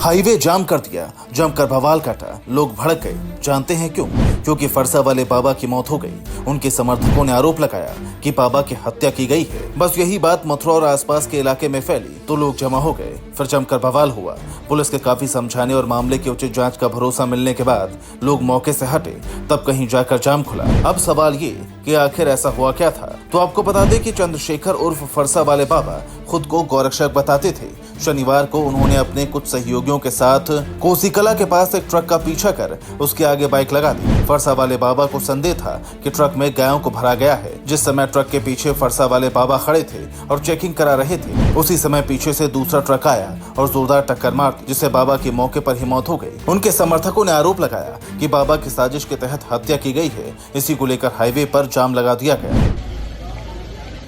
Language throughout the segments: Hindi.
हाईवे जाम कर दिया, जमकर बवाल काटा, लोग भड़क गए। जानते हैं क्यों? क्योंकि फरसा वाले बाबा की मौत हो गई। उनके समर्थकों ने आरोप लगाया कि बाबा की हत्या की गई है। बस यही बात मथुरा और आसपास के इलाके में फैली तो लोग जमा हो गए। फिर जमकर बवाल हुआ। पुलिस के काफी समझाने और मामले की उचित जांच का भरोसा मिलने के बाद लोग मौके से हटे। तब कहीं जाकर जाम खुला। अब सवाल ये कि आखिर ऐसा हुआ क्या था? तो आपको बता दें कि चंद्रशेखर उर्फ फरसा वाले बाबा खुद को गौरक्षक बताते थे। शनिवार को उन्होंने अपने कुछ सहयोगियों के साथ कोसीकला के पास एक ट्रक का पीछा कर उसके आगे बाइक लगा दी। फरसा वाले बाबा को संदेह था कि ट्रक में गायों को भरा गया है। जिस समय ट्रक के पीछे फरसा वाले बाबा खड़े थे और चेकिंग करा रहे थे, उसी समय पीछे से दूसरा ट्रक आया और जोरदार टक्कर मार दी, जिससे बाबा की मौके पर ही मौत हो गई। उनके समर्थकों ने आरोप लगाया कि बाबा की साजिश के तहत हत्या की गई है। इसी को लेकर हाईवे पर जाम लगा दिया गया।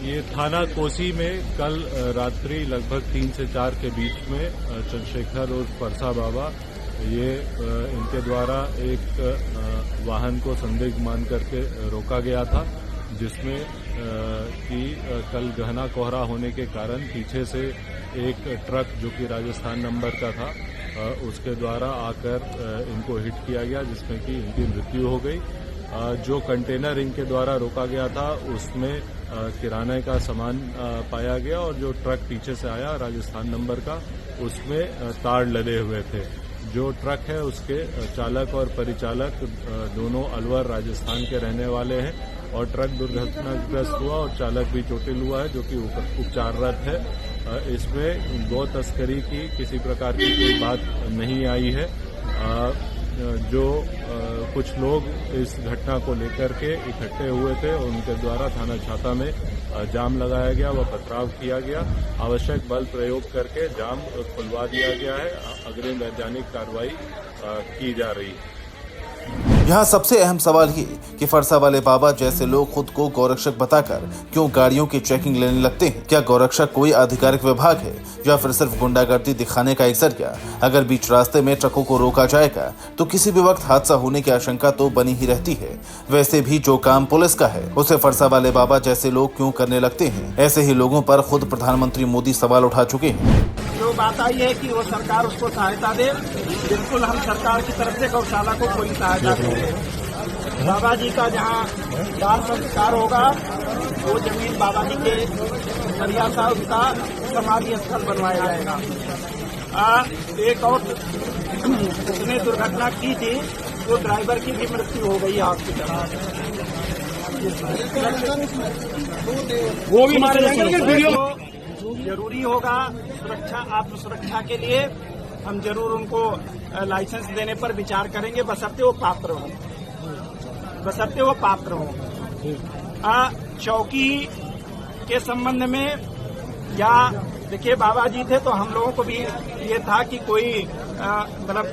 ये थाना कोसी में कल रात्रि लगभग 3 से 4 के बीच में चंद्रशेखर और फरसा बाबा ये इनके द्वारा एक वाहन को संदिग्ध मान करके रोका गया था, जिसमें कि कल घना कोहरा होने के कारण पीछे से एक ट्रक जो कि राजस्थान नंबर का था उसके द्वारा आकर इनको हिट किया गया, जिसमें कि इनकी मृत्यु हो गई। जो कंटेनर इनके द्वारा रोका गया था उसमें किराने का सामान पाया गया और जो ट्रक पीछे से आया राजस्थान नंबर का उसमें तार लदे हुए थे। जो ट्रक है उसके चालक और परिचालक दोनों अलवर राजस्थान के रहने वाले हैं और ट्रक दुर्घटनाग्रस्त हुआ और चालक भी चोटिल हुआ है, जो कि उपचाररत है। इसमें गौ तस्करी की किसी प्रकार की कोई बात नहीं आई है। जो कुछ लोग इस घटना को लेकर के इकट्ठे हुए थे उनके द्वारा थाना छाता में जाम लगाया गया व पथराव किया गया। आवश्यक बल प्रयोग करके जाम खुलवा दिया गया है। अग्रिम वैधानिक कार्रवाई की जा रही है। यहाँ सबसे अहम सवाल ये कि फरसा वाले बाबा जैसे लोग खुद को गौरक्षक बताकर क्यों गाड़ियों की चेकिंग लेने लगते हैं? क्या गौरक्षक कोई आधिकारिक विभाग है या फिर सिर्फ गुंडागर्दी दिखाने का एक जरिया? अगर बीच रास्ते में ट्रकों को रोका जाएगा तो किसी भी वक्त हादसा होने की आशंका तो बनी ही रहती है। वैसे भी जो काम पुलिस का है उसे फरसा वाले बाबा जैसे लोग क्यों करने लगते हैं? ऐसे ही लोगों पर खुद प्रधानमंत्री मोदी सवाल उठा चुके हैं। जो बात आई है कि वो सरकार उसको सहायता दे, बिल्कुल हम सरकार की तरफ से गौशाला को कोई सहायता देंगे। बाबा जी का जहाँ दाह संस्कार होगा वो जमीन बाबा जी के जरिया सा उसका समाधि स्थल बनवाया जाएगा। एक और उसने दुर्घटना की थी तो ड्राइवर की भी मृत्यु हो गई हॉस्पिटल। वो भी मारे जाएंगे। जरूरी होगा सुरक्षा, आत्म सुरक्षा के लिए हम जरूर उनको लाइसेंस देने पर विचार करेंगे, बशर्ते वो पात्र हो, बशर्ते वो पात्र हो। चौकी के संबंध में या देखिए बाबा जी थे तो हम लोगों को भी ये था कि कोई मतलब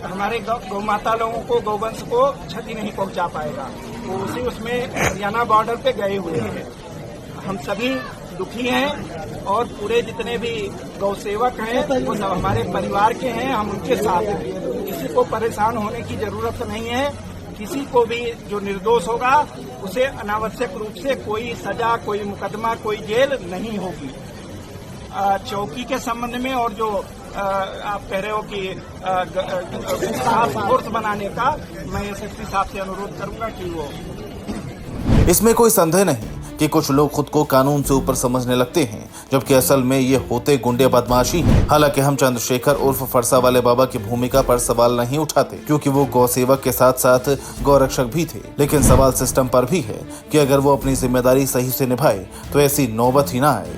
हमारे गौ माता लोगों को, गौवंश को क्षति नहीं पहुंचा पाएगा। वो उसी उसमें हरियाणा बॉर्डर पे गए हुए हैं। हम सभी दुखी हैं और पूरे जितने भी गौ सेवक हैं वो सब हमारे परिवार के हैं, हम उनके साथ हैं। किसी को परेशान होने की जरूरत नहीं है। किसी को भी जो निर्दोष होगा उसे अनावश्यक रूप से कोई सजा, कोई मुकदमा, कोई जेल नहीं होगी। चौकी के संबंध में और जो आप कह रहे हो कि फोर्स बनाने का, मैं एसएसपी साहब से अनुरोध करूंगा कि वो इसमें कोई संदेह नहीं कि कुछ लोग खुद को कानून से ऊपर समझने लगते हैं, जबकि असल में ये होते गुंडे बदमाशी हैं। हालांकि हम चंद्रशेखर उर्फ फरसा वाले बाबा की भूमिका पर सवाल नहीं उठाते, क्योंकि वो गौ सेवक के साथ साथ गौरक्षक भी थे। लेकिन सवाल सिस्टम पर भी है कि अगर वो अपनी जिम्मेदारी सही से निभाए तो ऐसी नौबत ही ना आए।